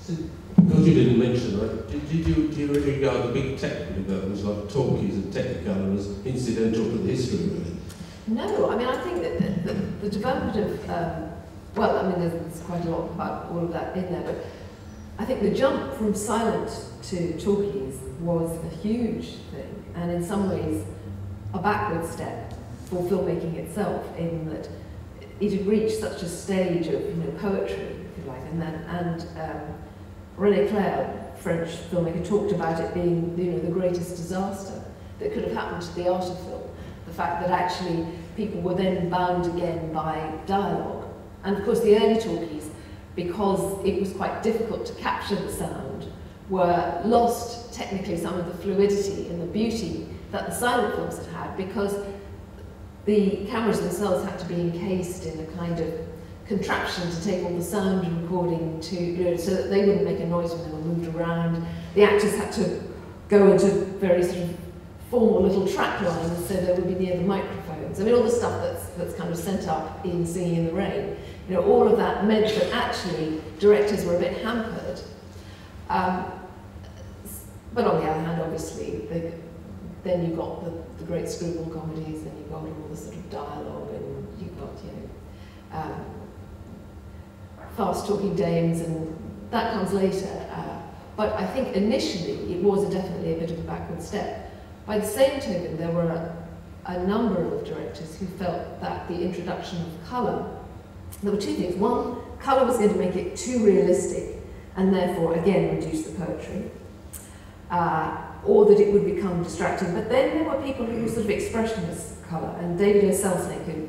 So, because you didn't mention that, do you regard the big technical developments like talkies and Technicolor as incidental to the history of it? No, I mean, I think that the development of, well, I mean, there's quite a lot about all of that in there, but I think the jump from silent to talkies was a huge thing, and in some ways a backward step for filmmaking itself, in that it had reached such a stage of, you know, poetry, if you like, and René Clair, French filmmaker, talked about it being, you know, the greatest disaster that could have happened to the art of film. The fact that actually people were then bound again by dialogue. And of course the early talkies, because it was quite difficult to capture the sound, were lost technically some of the fluidity and the beauty that the silent films had had, because the cameras themselves had to be encased in a kind of contraption to take all the sound recording to, you know, so that they wouldn't make a noise when they were moved around. The actors had to go into very sort of formal little track lines so they would be near the microphones. I mean, all the stuff that's kind of sent up in Singing in the Rain, you know, all of that meant that actually directors were a bit hampered. But on the other hand, obviously, then you got the great screwball comedies, and you got all the sort of dialogue, and you got, you know, fast-talking dames, and that comes later. But I think initially it was definitely a bit of a backward step. By the same token, there were a number of directors who felt that the introduction of colour, there were two things. One, colour was going to make it too realistic, and therefore, again, reduce the poetry, or that it would become distracting. But then there were people who were sort of expressionist colour, and David O. Selznick, who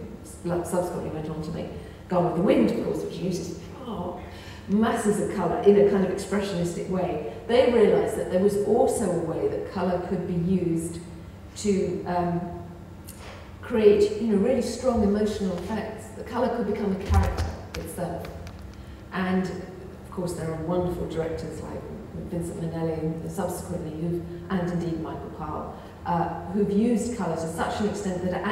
subsequently went on to make Gone with the Wind, of course, which uses masses of colour in a kind of expressionistic way. They realised that there was also a way that colour could be used to create, you know, really strong emotional effects. The colour could become a character itself. And of course there are wonderful directors like Vincent Minnelli and subsequently, and indeed Michael Powell, who've used colour to such an extent that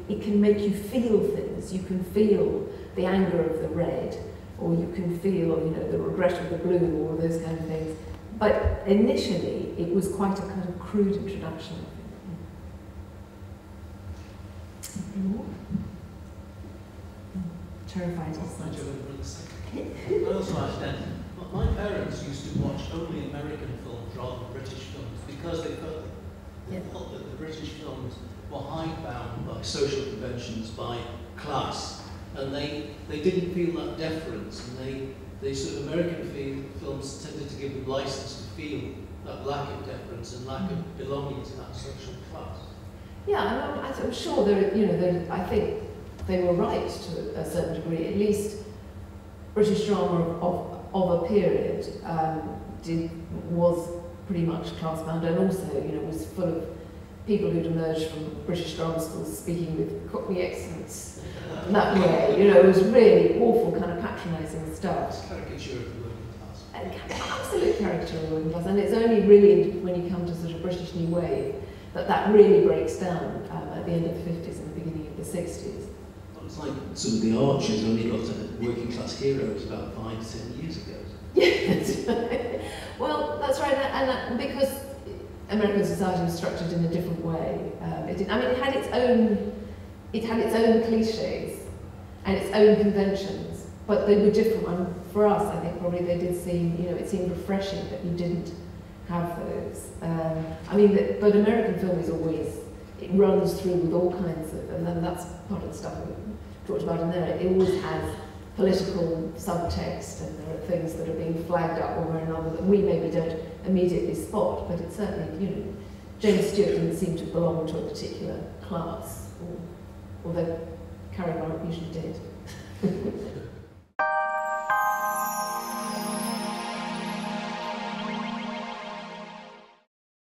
it can make you feel things. You can feel the anger of the red, or you can feel, you know, the regret of the blue, or those kind of things. But initially, it was quite a kind of crude introduction. Terrified. I also understand. My parents used to watch only American films rather than British films because they felt that the British films were hidebound by social conventions, by class, and they didn't feel that deference, and they sort of American films tended to give them license to feel that lack of deference and lack of belonging to that social class. Yeah, I'm sure I think they were right to a certain degree. At least British drama of a period was pretty much class-bound, and also, you know, was full of people who'd emerged from British drama schools speaking with Cockney accents that way. You know, it was really awful, kind of patronising stuff. Caricature of the working class. Absolute caricature of the working class, and it's only really when you come to sort of British New Wave that really breaks down at the end of the 50s and the beginning of the 60s. Well, it's like some of the Archers only got to working class heroes about 5 to 10 years ago. Yeah, that's right. Well, that's right, and because American society was structured in a different way. It had its own cliches and its own conventions, but they were different. And for us, I think probably they did seem, you know, it seemed refreshing that you didn't have those. But American film is always, it runs through with all kinds of, and then that's part of the stuff we talked about in there. It always has political subtext, and there are things that are being flagged up one way or another that we maybe don't immediately spot, but it's certainly, you know, James Stewart didn't seem to belong to a particular class, although Cary Grant usually did.